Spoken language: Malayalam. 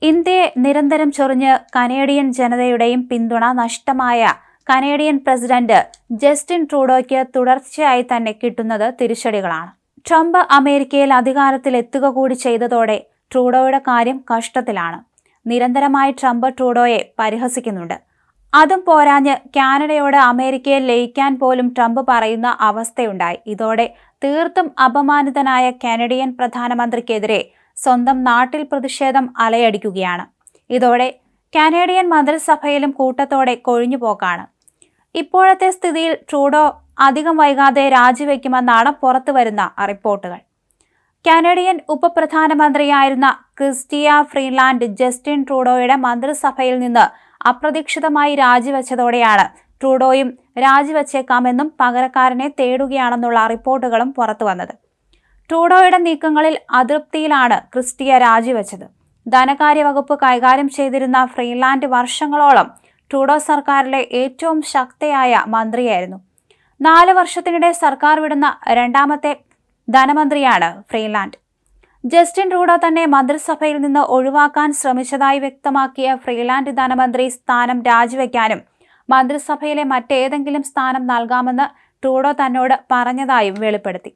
ഇന്ത്യയെ നിരന്തരം ചൊറിഞ്ഞ് കനേഡിയൻ ജനതയുടെയും പിന്തുണ നഷ്ടമായ കനേഡിയൻ പ്രസിഡന്റ് ജസ്റ്റിൻ ട്രൂഡോയ്ക്ക് തുടർച്ചയായി തന്നെ കിട്ടുന്നത് തിരിച്ചടികളാണ്. ട്രംപ് അമേരിക്കയിൽ അധികാരത്തിലെത്തുക കൂടി ചെയ്തതോടെ ട്രൂഡോയുടെ കാര്യം കഷ്ടത്തിലാണ്. നിരന്തരമായി ട്രംപ് ട്രൂഡോയെ പരിഹസിക്കുന്നുണ്ട്. അതും പോരാഞ്ഞ് കാനഡയോട് അമേരിക്കയിൽ ലയിക്കാൻ പോലും ട്രംപ് പറയുന്ന അവസ്ഥയുണ്ടായി. ഇതോടെ തീർത്തും അപമാനിതനായ കാനഡിയൻ പ്രധാനമന്ത്രിക്കെതിരെ സ്വന്തം നാട്ടിൽ പ്രതിഷേധം അലയടിക്കുകയാണ്. ഇതോടെ കാനഡിയൻ മന്ത്രിസഭയിലും കൂട്ടത്തോടെ കൊഴിഞ്ഞുപോക്കാണ്. ഇപ്പോഴത്തെ സ്ഥിതിയിൽ ട്രൂഡോ അധികം വൈകാതെ രാജിവെക്കുമെന്നാണ് പുറത്തുവരുന്ന റിപ്പോർട്ടുകൾ. കാനഡിയൻ ഉപപ്രധാനമന്ത്രിയായിരുന്ന ക്രിസ്റ്റിയ ഫ്രീലാൻഡ് ജസ്റ്റിൻ ട്രൂഡോയുടെ മന്ത്രിസഭയിൽ നിന്ന് അപ്രതീക്ഷിതമായി രാജിവെച്ചതോടെയാണ് ട്രൂഡോയും രാജിവെച്ചേക്കാമെന്നും പകരക്കാരനെ തേടുകയാണെന്നുള്ള റിപ്പോർട്ടുകളും പുറത്തുവന്നത്. ട്രൂഡോയുടെ നീക്കങ്ങളിൽ അതൃപ്തിയിലാണ് ക്രിസ്റ്റിയ രാജിവെച്ചത്. ധനകാര്യ വകുപ്പ് കൈകാര്യം ചെയ്തിരുന്ന ഫ്രീലാൻഡ് വർഷങ്ങളോളം ട്രൂഡോ സർക്കാരിലെ ഏറ്റവും ശക്തയായ മന്ത്രിയായിരുന്നു. 4 വർഷത്തിനിടെ സർക്കാർ വിടുന്ന രണ്ടാമത്തെ ധനമന്ത്രിയാണ് ഫ്രീലാൻഡ്. ജസ്റ്റിൻ ട്രൂഡോ തന്നെ മന്ത്രിസഭയിൽ നിന്ന് ഒഴിവാക്കാൻ ശ്രമിച്ചതായി വ്യക്തമാക്കിയ ഫ്രീലാൻഡ് ധനമന്ത്രി സ്ഥാനം രാജിവെക്കാനും മന്ത്രിസഭയിലെ മറ്റേതെങ്കിലും സ്ഥാനം നൽകാമെന്ന് ട്രൂഡോ തന്നോട് പറഞ്ഞതായും വെളിപ്പെടുത്തി.